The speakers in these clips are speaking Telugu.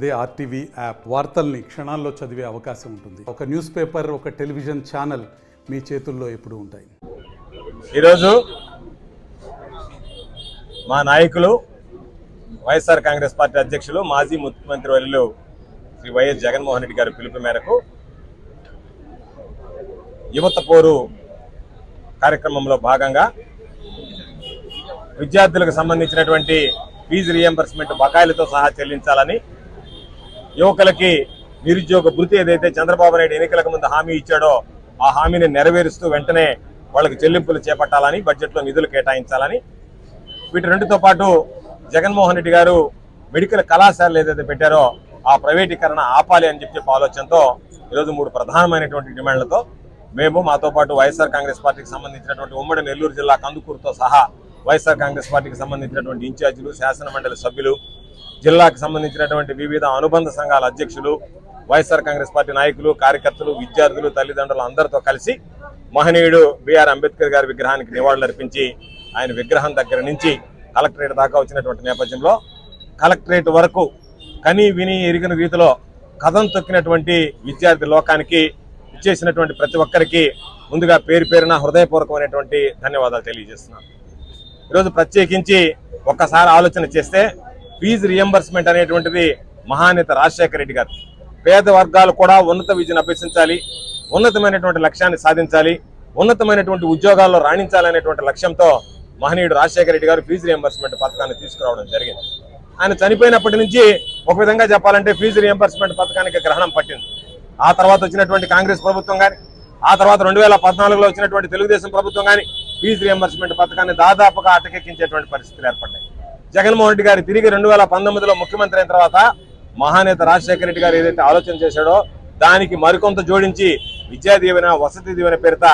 అదే ఆర్టీవీ యాప్ వార్తల్ని క్షణాల్లో చదివే అవకాశం ఉంటుంది. ఒక న్యూస్ పేపర్, ఒక టెలివిజన్ ఛానల్ మీ చేతుల్లో ఎప్పుడూ ఉంటాయి. ఈరోజు మా నాయకులు వైఎస్ఆర్ కాంగ్రెస్ పార్టీ అధ్యక్షులు మాజీ ముఖ్యమంత్రి వర్యులు శ్రీ వైఎస్ జగన్మోహన్ రెడ్డి గారి పిలుపు మేరకు యువత పోరు కార్యక్రమంలో భాగంగా విద్యార్థులకు సంబంధించినటువంటి ఫీజు రియంబర్స్మెంట్ బకాయిలతో సహా చెల్లించాలని, యువకులకి నిరుద్యోగ భృతి ఏదైతే చంద్రబాబు నాయుడు ఎన్నికలకు ముందు హామీ ఇచ్చాడో ఆ హామీని నెరవేరుస్తూ వెంటనే వాళ్ళకి చెల్లింపులు చేపట్టాలని, బడ్జెట్లో నిధులు కేటాయించాలని, వీటి రెండుతో పాటు జగన్మోహన్ రెడ్డి గారు మెడికల్ కళాశాలలు ఏదైతే పెట్టారో ఆ ప్రైవేటీకరణ ఆపాలి అని చెప్పి ఆలోచనతో ఈరోజు 3 ప్రధానమైనటువంటి డిమాండ్లతో మేము, మాతో పాటు వైఎస్ఆర్ కాంగ్రెస్ పార్టీకి సంబంధించినటువంటి ఉమ్మడి నెల్లూరు జిల్లా కందుకూరుతో సహా వైఎస్ఆర్ కాంగ్రెస్ పార్టీకి సంబంధించినటువంటి ఇన్ఛార్జీలు, శాసనమండలి సభ్యులు, జిల్లాకు సంబంధించినటువంటి వివిధ అనుబంధ సంఘాల అధ్యక్షులు, వైఎస్ఆర్ కాంగ్రెస్ పార్టీ నాయకులు, కార్యకర్తలు, విద్యార్థులు, తల్లిదండ్రులు అందరితో కలిసి మహనీయుడు బిఆర్ అంబేద్కర్ గారి విగ్రహానికి నివాళులర్పించి ఆయన విగ్రహం దగ్గర నుంచి కలెక్టరేట్ దాకా వచ్చినటువంటి నేపథ్యంలో కలెక్టరేట్ వరకు కని విని ఎరిగిన రీతిలో కథం తొక్కినటువంటి విద్యార్థి లోకానికి ఇచ్చేసినటువంటి ప్రతి ఒక్కరికి ముందుగా పేరు పేరున హృదయపూర్వకమైనటువంటి ధన్యవాదాలు తెలియజేస్తున్నాను. ఈరోజు ప్రత్యేకించి ఒక్కసారి ఆలోచన చేస్తే ఫీజు రియంబర్స్మెంట్ అనేటువంటిది మహానేత రాజశేఖర రెడ్డి గారు పేద వర్గాలు కూడా ఉన్నత విద్యను అభ్యసించాలి, ఉన్నతమైనటువంటి లక్ష్యాన్ని సాధించాలి, ఉన్నతమైనటువంటి ఉద్యోగాల్లో రాణించాలనేటువంటి లక్ష్యంతో మహనీయుడు రాజశేఖర రెడ్డి గారు ఫీజు రియంబర్స్మెంట్ పథకాన్ని తీసుకురావడం జరిగింది. ఆయన చనిపోయినప్పటి నుంచి ఒక విధంగా చెప్పాలంటే ఫీజు రియంబర్స్మెంట్ పథకానికి గ్రహణం పట్టింది. ఆ తర్వాత వచ్చినటువంటి కాంగ్రెస్ ప్రభుత్వం కానీ, ఆ తర్వాత 2014లో వచ్చినటువంటి తెలుగుదేశం ప్రభుత్వం కానీ ఫీజు రియంబర్స్మెంట్ పథకాన్ని దాదాపుగా అటకెక్కించేటువంటి పరిస్థితులు ఏర్పడ్డాయి. జగన్మోహన్ రెడ్డి గారు తిరిగి 2019లో ముఖ్యమంత్రి అయిన తర్వాత మహానేత రాజశేఖర రెడ్డి గారు ఏదైతే ఆలోచన చేశాడో దానికి మరికొంత జోడించి విద్యా దీవెన, వసతి దీవెన పేరిట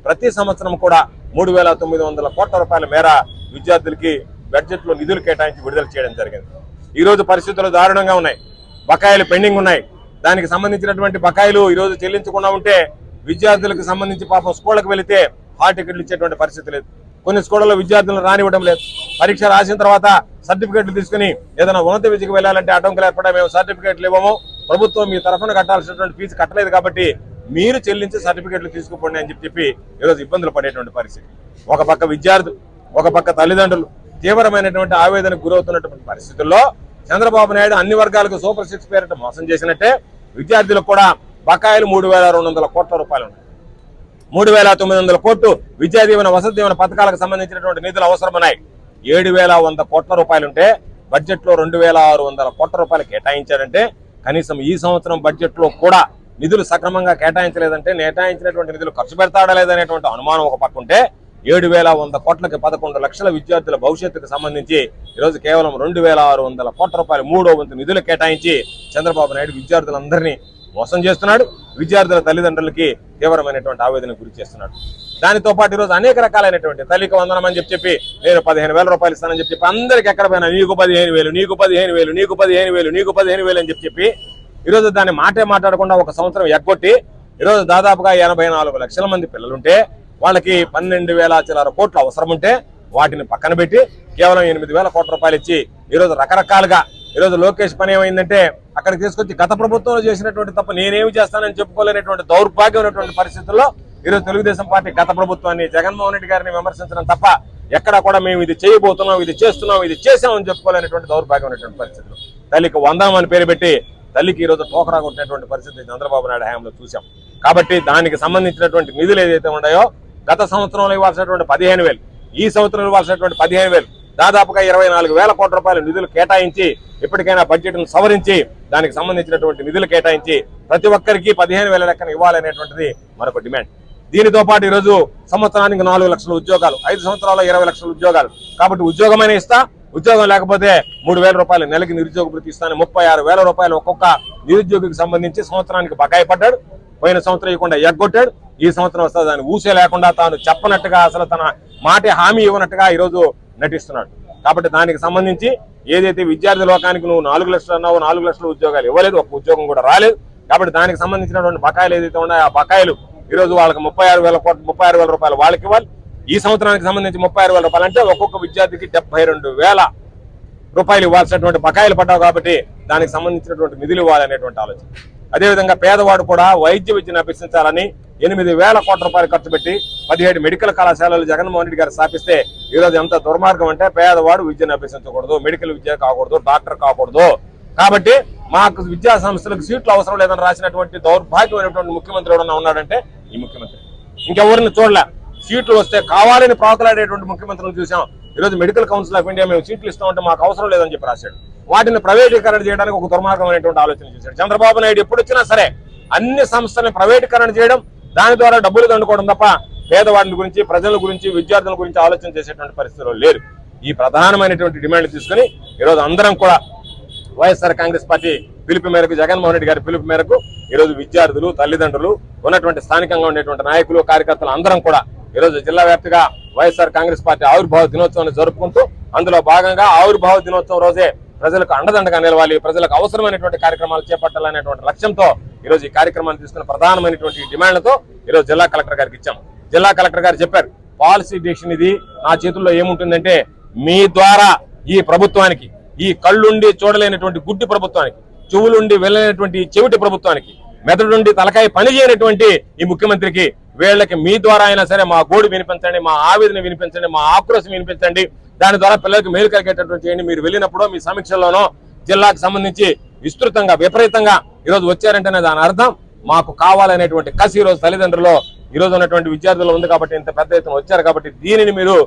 ప్రతి సంవత్సరం కూడా 3,900 కోట్ల రూపాయల మేర విద్యార్థులకి బడ్జెట్లో నిధులు కేటాయించి విడుదల చేయడం జరిగింది. ఈ రోజు పరిస్థితులు దారుణంగా ఉన్నాయి, బకాయిలు పెండింగ్ ఉన్నాయి. దానికి సంబంధించినటువంటి బకాయిలు ఈ రోజు చెల్లించకుండా ఉంటే విద్యార్థులకు సంబంధించి పాపం స్కూళ్ళకు వెళితే హాల్ టికెట్లు ఇచ్చేటువంటి పరిస్థితి లేదు. కొన్ని స్కూళ్ళలో విద్యార్థులను రానివ్వడం లేదు. పరీక్ష రాసిన తర్వాత సర్టిఫికేట్లు తీసుకుని ఏదైనా ఉన్నత విద్యకు వెళ్ళాలంటే ఆటంకాలు ఏర్పడా, మేము సర్టిఫికేట్లు ఇవ్వము, ప్రభుత్వం మీ తరఫున కట్టాల్సినటువంటి ఫీజు కట్టలేదు కాబట్టి మీరు చెల్లించి సర్టిఫికేట్లు తీసుకుపోండి అని చెప్పి ఈరోజు ఇబ్బందులు పడేటువంటి పరిస్థితి. ఒక పక్క విద్యార్థులు, ఒక పక్క తల్లిదండ్రులు తీవ్రమైనటువంటి ఆవేదనకు గురవుతున్నటువంటి పరిస్థితుల్లో చంద్రబాబు నాయుడు అన్ని వర్గాలకు సూపర్ 6 పేరిట మోసం చేసినట్టే విద్యార్థులకు కూడా బకాయిలు 3,200 కోట్ల రూపాయలు ఉన్నాయి. 3,900 కోట్లు విద్యా దీవెన, వసతి దీవెన పథకాలకు సంబంధించినటువంటి నిధులు అవసరమన్నాయి. 7,100 కోట్ల రూపాయలుంటే బడ్జెట్లో 2,600 కోట్ల రూపాయలు కేటాయించారంటే కనీసం ఈ సంవత్సరం బడ్జెట్లో కూడా నిధులు సక్రమంగా కేటాయించలేదంటే కేటాయించినటువంటి నిధులు ఖర్చు పెడతాడా లేదనేటువంటి అనుమానం ఒక పక్క ఉంటే 7,100 కోట్లకి 11 లక్షల విద్యార్థుల భవిష్యత్తుకు సంబంధించి ఈరోజు కేవలం 2,600 కోట్ల రూపాయలు 3వ వంతు నిధులు కేటాయించి చంద్రబాబు నాయుడు విద్యార్థులందరినీ మోసం చేస్తున్నాడు. విద్యార్థుల తల్లిదండ్రులకి తీవ్రమైనటువంటి ఆవేదనకు గురి చేస్తున్నాడు. దానితో పాటు ఈరోజు అనేక రకాలైనటువంటి తల్లికి వందనం అని చెప్పి నేను 15,000 రూపాయలు ఇస్తానని చెప్పి అందరికి ఎక్కడ పోయినా నీకు 15,000, నీకు 15,000, నీకు 15,000, నీకు 15,000 అని చెప్పి ఈరోజు దాన్ని మాట్లాడకుండా ఒక సంవత్సరం ఎగ్గొట్టి ఈరోజు దాదాపుగా 84 లక్షల మంది పిల్లలుంటే వాళ్ళకి 12,000 చిల్లర కోట్లు అవసరం ఉంటే వాటిని పక్కన పెట్టి కేవలం 8,000 కోట్ల రూపాయలు ఇచ్చి ఈరోజు రకరకాలుగా ఈరోజు లోకేష్ పని ఏమైందంటే అక్కడికి తీసుకొచ్చి గత ప్రభుత్వంలో చేసినటువంటి తప్ప నేనేమి చేస్తానని చెప్పుకోలేనటువంటి దౌర్భాగ్యమైనటువంటి పరిస్థితుల్లో ఈరోజు తెలుగుదేశం పార్టీ గత ప్రభుత్వాన్ని, జగన్మోహన్ రెడ్డి గారిని విమర్శించడం తప్ప ఎక్కడ కూడా మేము ఇది చేయబోతున్నాం, ఇది చేస్తున్నాం, ఇది చేసామని చెప్పుకోలేనటువంటి దౌర్భాగ్యమైనటువంటి పరిస్థితులు. తల్లికి వందనం అని పేరు పెట్టి తల్లికి ఈరోజు టోకరా కొట్టినటువంటి పరిస్థితి చంద్రబాబు నాయుడు హయాంలో చూసాం. కాబట్టి దానికి సంబంధించినటువంటి నిధులు ఏదైతే ఉన్నాయో గత సంవత్సరంలో ఇవ్వాల్సినటువంటి 15,000, ఈ సంవత్సరం ఇవ్వాల్సినటువంటి 15,000, దాదాపుగా 24,000 కోట్ల రూపాయల నిధులు కేటాయించి ఇప్పటికైనా బడ్జెట్ను సవరించి దానికి సంబంధించినటువంటి నిధులు కేటాయించి ప్రతి ఒక్కరికి 15,000 లెక్కన ఇవ్వాలనేటువంటిది మరొక డిమాండ్. దీనితో పాటు ఈరోజు సంవత్సరానికి 4 లక్షల ఉద్యోగాలు, 5 సంవత్సరాల్లో 20 లక్షల ఉద్యోగాలు. కాబట్టి ఉద్యోగమైనా ఇస్తా, ఉద్యోగం లేకపోతే 3,000 రూపాయలు నెలకి నిరుద్యోగ భృతి ఇస్తాను, 36,000 రూపాయలు ఒక్కొక్క నిరుద్యోగికి సంబంధించి సంవత్సరానికి బకాయి పడ్డాడు. పోయిన సంవత్సరం ఇవ్వకుండా ఎగ్గొట్టాడు. ఈ సంవత్సరం వస్తే దాన్ని ఊసే లేకుండా తాను చెప్పనట్టుగా, అసలు తన మాట హామీ ఇవ్వనట్టుగా ఈరోజు నటిస్తున్నాడు. కాబట్టి దానికి సంబంధించి ఏదైతే విద్యార్థి లోకానికి నువ్వు 4 లక్షలు అన్నావు, 4 లక్షల ఉద్యోగాలు ఇవ్వలేదు, ఒక్క ఉద్యోగం కూడా రాలేదు. కాబట్టి దానికి సంబంధించినటువంటి బకాయిలు ఏదైతే ఉన్నాయో ఆ బకాయిలు ఈరోజు వాళ్ళకి 36,000 రూపాయలు వాళ్ళకి ఇవ్వాలి. ఈ సంవత్సరానికి సంబంధించి 36,000 రూపాయలు అంటే ఒక్కొక్క విద్యార్థికి 72,000 రూపాయలు ఇవ్వాల్సినటువంటి బకాయిలు పడ్డావు కాబట్టి దానికి సంబంధించినటువంటి నిధులు ఇవ్వాలనేటువంటి ఆలోచన. అదేవిధంగా పేదవాడు కూడా వైద్య విద్యను అభ్యసించాలని 8,000 కోట్ల రూపాయలు ఖర్చు పెట్టి 17 మెడికల్ కళాశాలలు జగన్మోహన్ రెడ్డి గారు స్థాపిస్తే ఈరోజు ఎంత దుర్మార్గం అంటే పేదవాడు విద్యను అభ్యసించకూడదు, మెడికల్ విద్య కాకూడదు, డాక్టర్ కాకూడదు. కాబట్టి మాకు విద్యా సంస్థలకు సీట్లు అవసరం లేదని రాసినటువంటి దౌర్భాగ్యమైనటువంటి ముఖ్యమంత్రి ఎవరన్నా ఉన్నాడంటే ఈ ముఖ్యమంత్రి. ఇంకెవరిని చూడలే. సీట్లు వస్తే కావాలని ప్రాకులాడేటువంటి ముఖ్యమంత్రిని చూసాం. ఈరోజు మెడికల్ కౌన్సిల్ ఆఫ్ ఇండియా మేము సీట్లు ఇస్తామంటే మాకు అవసరం లేదని చెప్పి రాశాడు. వాటిని ప్రైవేటీకరణ చేయడానికి ఒక దుర్మార్గమైనటువంటి ఆలోచన చేశాడు. చంద్రబాబు నాయుడు ఎప్పుడు వచ్చినా సరే అన్ని సంస్థలను ప్రైవేటీకరణ చేయడం, దాని ద్వారా డబ్బులు దండుకోవడం తప్ప పేదవాడి గురించి, ప్రజల గురించి, విద్యార్థుల గురించి ఆలోచన చేసేటువంటి పరిస్థితులు లేరు. ఈ ప్రధానమైనటువంటి డిమాండ్ తీసుకుని ఈరోజు అందరం కూడా వైఎస్ఆర్ కాంగ్రెస్ పార్టీ పిలుపు మేరకు, జగన్మోహన్ రెడ్డి గారి పిలుపు మేరకు ఈరోజు విద్యార్థులు, తల్లిదండ్రులు, ఉన్నటువంటి స్థానికంగా ఉండేటువంటి నాయకులు, కార్యకర్తలు అందరం కూడా ఈరోజు జిల్లా వ్యాప్తంగా వైఎస్ఆర్ కాంగ్రెస్ పార్టీ ఆవిర్భావ దినోత్సవాన్ని జరుపుకుంటూ అందులో భాగంగా ఆవిర్భావ దినోత్సవం రోజే ప్రజలకు అండదండగా నిలవాలి, ప్రజలకు అవసరమైనటువంటి కార్యక్రమాలు చేపట్టాలనేటువంటి లక్ష్యంతో ఈరోజు ఈ కార్యక్రమాన్ని తీసుకున్న ప్రధానమైనటువంటి డిమాండ్లతో ఈరోజు జిల్లా కలెక్టర్ గారికి ఇచ్చాం. జిల్లా కలెక్టర్ గారు చెప్పారు, పాలసీ డిసిషన్ ఇది, నా చేతుల్లో ఏముంటుందంటే మీ ద్వారా ఈ ప్రభుత్వానికి, ఈ కళ్ళుండి చూడలేనటువంటి గుడ్డి ప్రభుత్వానికి, చెవులుండి వెళ్ళలేనటువంటి చెవిటి ప్రభుత్వానికి, మెదడుండి తలకాయ పని చేయనటువంటి ఈ ముఖ్యమంత్రికి, వీళ్ళకి మీ ద్వారా అయినా సరే మా గోడు వినిపించండి, మా ఆవేదన వినిపించండి, మా ఆక్రోశం వినిపించండి, దాని ద్వారా పిల్లలకు మేలు కలిగేటటువంటి చేయండి. మీరు వెళ్ళినప్పుడు మీ సమీక్షల్లోనో జిల్లాకు సంబంధించి విస్తృతంగా, విపరీతంగా ఈరోజు వచ్చారంటేనే దాని అర్థం మాకు కావాలనేటువంటి కసి ఈరోజు తల్లిదండ్రులు, ఈరోజు ఉన్నటువంటి విద్యార్థులు ఉంది కాబట్టి ఇంత పెద్ద ఎత్తున వచ్చారు. కాబట్టి దీనిని మీరు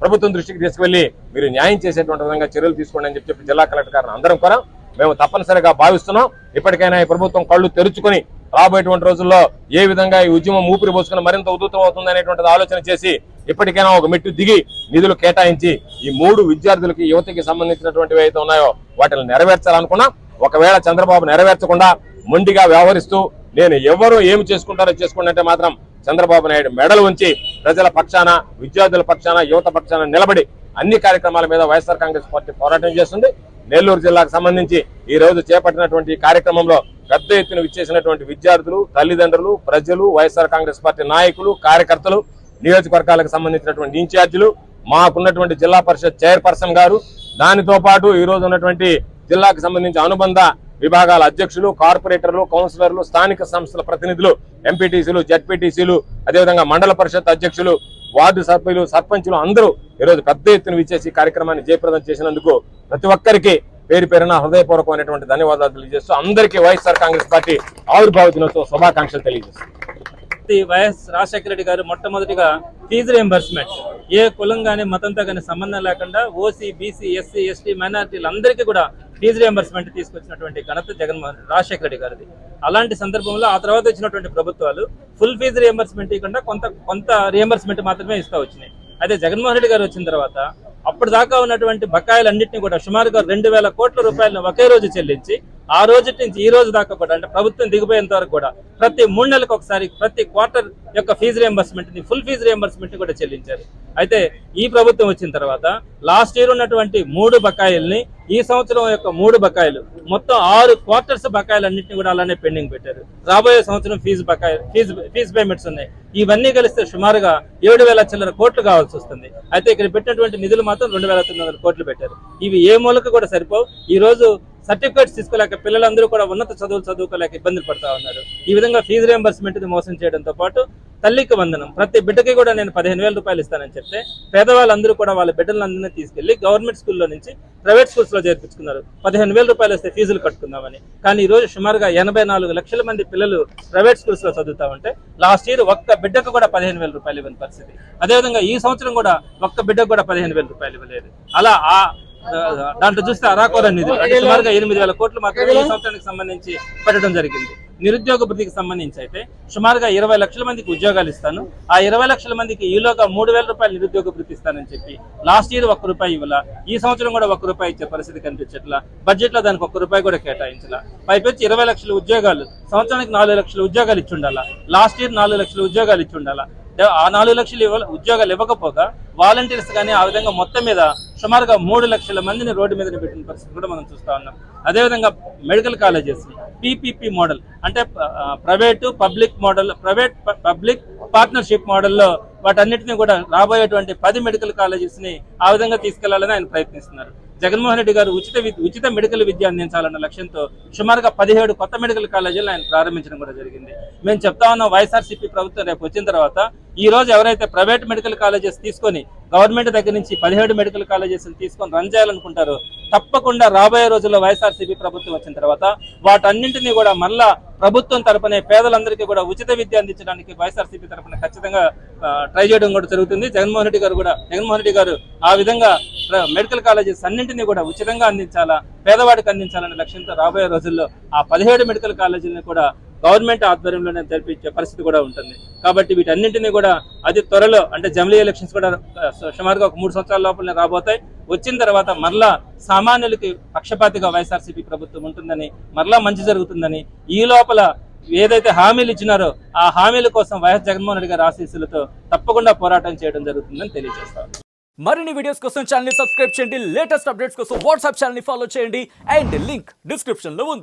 ప్రభుత్వం దృష్టికి తీసుకెళ్లి మీరు న్యాయం చేసేటువంటి విధంగా చర్యలు తీసుకోండి అని చెప్పి జిల్లా కలెక్టర్ గారిని అందరం కూడా మేము తప్పనిసరిగా భావిస్తున్నాం. ఇప్పటికైనా ఈ ప్రభుత్వం కళ్ళు తెరుచుకొని రాబోయేటువంటి రోజుల్లో ఏ విధంగా ఈ ఉద్యమం ఊపిరి పోసుకుని మరింత ఉధృతం అవుతుంది అనేటువంటిది ఆలోచన చేసి ఇప్పటికైనా ఒక మెట్టు దిగి నిధులు కేటాయించి ఈ 3 విద్యార్థులకి, యువతకి సంబంధించినటువంటివి అయితే ఉన్నాయో వాటిని నెరవేర్చాలనుకున్నా, ఒకవేళ చంద్రబాబు నెరవేర్చకుండా మొండిగా వ్యవహరిస్తూ నేను ఎవరు ఏమి చేసుకుంటారో చేసుకోండి అంటే మాత్రం చంద్రబాబు నాయుడు మెడలు ఉంచి ప్రజల పక్షాన, విద్యార్థుల పక్షాన, యువత పక్షాన నిలబడి అన్ని కార్యక్రమాల మీద వైఎస్ఆర్ కాంగ్రెస్ పార్టీ పోరాటం చేస్తుంది. నెల్లూరు జిల్లాకు సంబంధించి ఈ రోజు చేపట్టినటువంటి కార్యక్రమంలో పెద్ద ఎత్తున విచ్చేసినటువంటి విద్యార్థులు, తల్లిదండ్రులు, ప్రజలు, వైఎస్ఆర్ కాంగ్రెస్ పార్టీ నాయకులు, కార్యకర్తలు, నియోజకవర్గాలకు సంబంధించినటువంటి ఇన్ఛార్జీలు, మాకున్నటువంటి జిల్లా పరిషత్ చైర్పర్సన్ గారు, దానితో పాటు ఈ రోజు ఉన్నటువంటి జిల్లాకు సంబంధించి అనుబంధ విభాగాల అధ్యక్షులు, కార్పొరేటర్లు, కౌన్సిలర్లు, స్థానిక సంస్థల ప్రతినిధులు, ఎంపీటీసీలు, జడ్పీటీసీలు, అదేవిధంగా మండల పరిషత్ అధ్యక్షులు, వార్డు సభ్యులు, సర్పంచులు అందరూ ఈరోజు పెద్ద ఎత్తున విచ్చేసి కార్యక్రమాన్ని జయప్రదం చేసినందుకు ప్రతి ఒక్కరికి పేరు పేరున హృదయపూర్వకమైనటువంటి ధన్యవాదాలు తెలియజేస్తూ అందరికీ వైఎస్ఆర్ కాంగ్రెస్ పార్టీ ఆవిర్భావ దినోత్సవ శుభాకాంక్షలు తెలియజేస్తారు. వైఎస్ రాజశేఖర రెడ్డి గారు మొట్టమొదటిగా ఫీజు రియంబర్స్మెంట్ ఏ కులం గానీ మతంతో కానీ సంబంధం లేకుండా ఓసీ, బీసీ, ఎస్సీ, ఎస్టీ, మైనారిటీలందరికీ కూడా ఫీజు రియంబర్స్మెంట్ తీసుకొచ్చినటువంటి ఘనత రాజశేఖర రెడ్డి గారిది. అలాంటి సందర్భంలో ఆ తర్వాత వచ్చినటువంటి ప్రభుత్వాలు ఫుల్ ఫీజు రియంబర్స్మెంట్ ఇవ్వకుండా కొంత రియంబర్స్మెంట్ మాత్రమే ఇస్తా వచ్చినాయి. అదే జగన్మోహన్ రెడ్డి గారు వచ్చిన తర్వాత అప్పుడు దాకా ఉన్నటువంటి బకాయిలన్నింటినీ కూడా సుమారుగా 2,000 కోట్ల రూపాయలను ఒకే రోజు చెల్లించి ఆ రోజు నుంచి ఈ రోజు దాకా కూడా, అంటే ప్రభుత్వం దిగిపోయేంత వరకు కూడా ప్రతి 3 నెలలకు ఒకసారి ప్రతి క్వార్టర్ యొక్క ఫీజు రియంబర్స్మెంట్ ని, ఫుల్ ఫీజు రియంబర్స్మెంట్ కూడా చెల్లించారు. అయితే ఈ ప్రభుత్వం వచ్చిన తర్వాత లాస్ట్ ఇయర్ ఉన్నటువంటి 3 బకాయిల్ని, ఈ సంవత్సరం యొక్క 3 బకాయిలు, మొత్తం 6 క్వార్టర్స్ బకాయిలన్నింటినీ కూడా అలానే పెండింగ్ పెట్టారు. రాబోయే సంవత్సరం ఫీజు పేమెంట్స్ ఉన్నాయి. ఇవన్నీ కలిస్తే సుమారుగా 7,000 చిల్లర కోట్లు కావాల్సి వస్తుంది. అయితే ఇక్కడ పెట్టినటువంటి నిధులు మాత్రం 2,900 కోట్లు పెట్టారు. ఇవి ఏ మూలకు కూడా సరిపోవు. ఈ రోజు సర్టిఫికేట్స్ తీసుకోలేక పిల్లలందరూ కూడా ఉన్నత చదువులు చదువుకోలేక ఇబ్బందులు పడతా ఉన్నారు. ఈ విధంగా ఫీజు రియంబర్స్మెంట్ మోసం చేయడంతో పాటు తల్లికి వందనం, ప్రతి బిడ్డకి కూడా నేను 15,000 రూపాయలు ఇస్తానని చెప్తే పేదవాళ్ళందరూ కూడా వాళ్ళ బిడ్డలందరినీ తీసుకెళ్లి గవర్నమెంట్ స్కూల్లో నుంచి ప్రైవేట్ స్కూల్స్ లో చేర్పించుకున్నారు. 15,000 రూపాయలు వస్తే ఫీజులు కట్టుకుందామని. కానీ ఈ రోజు సుమారుగా 84 లక్షల మంది పిల్లలు ప్రైవేట్ స్కూల్స్ లో చదువుతా ఉంటే లాస్ట్ ఇయర్ ఒక్క బిడ్డకు కూడా 15,000 రూపాయలు ఇవ్వని పరిస్థితి. అదేవిధంగా ఈ సంవత్సరం కూడా ఒక్క బిడ్డకు కూడా 15,000 రూపాయలు ఇవ్వలేదు. అలా దాంట్లో చూస్తే అరాకోర నిధులు అంటే సుమారుగా 8,000 కోట్లు మాత్రమే ఈ సంవత్సరానికి సంబంధించి పెట్టడం జరిగింది. నిరుద్యోగ భృతికి సంబంధించి అయితే సుమారుగా 20 లక్షల మందికి ఉద్యోగాలు ఇస్తాను, ఆ 20 లక్షల మందికి ఈలోగా 3,000 రూపాయలు నిరుద్యోగ భృతి ఇస్తానని చెప్పి లాస్ట్ ఇయర్ 1 రూపాయి ఇవ్వాల, ఈ సంవత్సరం కూడా 1 రూపాయి ఇచ్చే పరిస్థితి కనిపించట్లా. బడ్జెట్ లో దానికి 1 రూపాయి కూడా కేటాయించాల. పైపెచ్చి 20 లక్షల ఉద్యోగాలు, సంవత్సరానికి 4 లక్షల ఉద్యోగాలు ఇచ్చి ఉండాలా. లాస్ట్ ఇయర్ 4 లక్షల ఉద్యోగాలు ఇచ్చి ఉండాలా. ఆ 4 లక్షలు ఉద్యోగాలు ఇవ్వకపోగా వాలంటీర్స్ కానీ ఆ విధంగా మొత్తం మీద సుమారుగా 3 లక్షల మందిని రోడ్డు మీద పెట్టిన పరిస్థితి కూడా మనం చూస్తా ఉన్నాం. అదేవిధంగా మెడికల్ కాలేజెస్ పీపీపీ మోడల్ అంటే private public model, private public partnership మోడల్లో వాటన్నిటిని కూడా రాబోయేటువంటి 10 మెడికల్ కాలేజెస్ ని ఆ విధంగా తీసుకెళ్లాలని ఆయన ప్రయత్నిస్తున్నారు. జగన్మోహన్ రెడ్డి గారు ఉచిత మెడికల్ విద్య అందించాలన్న లక్ష్యంతో సుమారుగా 17 కొత్త మెడికల్ కాలేజీలు ఆయన ప్రారంభించడం కూడా జరిగింది. మేము చెప్తా ఉన్నాం, వైఎస్ఆర్సీపీ ప్రభుత్వం రేపు వచ్చిన తర్వాత ఈ రోజు ఎవరైతే ప్రైవేట్ మెడికల్ కాలేజెస్ తీసుకొని గవర్నమెంట్ దగ్గర నుంచి 17 మెడికల్ కాలేజెస్ తీసుకొని రన్ చేయాలనుకుంటారో తప్పకుండా రాబోయే రోజుల్లో వైఎస్ఆర్సీపీ ప్రభుత్వం వచ్చిన తర్వాత వాటన్నింటినీ కూడా మళ్ళా ప్రభుత్వం తరపునే పేదలందరికీ కూడా ఉచిత విద్య అందించడానికి వైఎస్ఆర్సీపీ తరపున ఖచ్చితంగా ట్రై చేయడం కూడా జరుగుతుంది. జగన్మోహన్ రెడ్డి గారు ఆ విధంగా మెడికల్ కాలేజెస్ అన్నింటినీ కూడా ఉచితంగా అందించాలా, పేదవాడికి అందించాలనే లక్ష్యంతో రాబోయే రోజుల్లో ఆ 17 మెడికల్ కాలేజీలను కూడా గవర్నమెంట్ ఆధ్వర్యంలోనే జరిపించే పరిస్థితి కూడా ఉంటుంది. కాబట్టి వీటన్నింటినీ కూడా అతి త్వరలో అంటే జమిలీ ఎలక్షన్స్ కూడా సుమారుగా ఒక 3 సంవత్సరాల లోపలనే రాబోతాయి. వచ్చిన తర్వాత మరలా సామాన్యులకి పక్షపాతిగా వైఎస్ఆర్సీపీ ప్రభుత్వం ఉంటుందని, మరలా మంచి జరుగుతుందని, ఈ లోపల ఏదైతే హామీలు ఇచ్చినారో ఆ హామీల కోసం వైఎస్ జగన్మోహన్ రెడ్డి గారి ఆశీస్సులతో తప్పకుండా పోరాటం చేయడం జరుగుతుందని తెలియజేస్తారు. మరిన్ని వీడియోస్ కోసం ఛానల్ ని సబ్స్క్రైబ్ చేయండి, లేటెస్ట్ అప్డేట్స్ కోసం వాట్సాప్ ఛానల్ ని ఫాలో చేయండి అండ్ లింక్ డిస్క్రిప్షన్ లో ఉంది.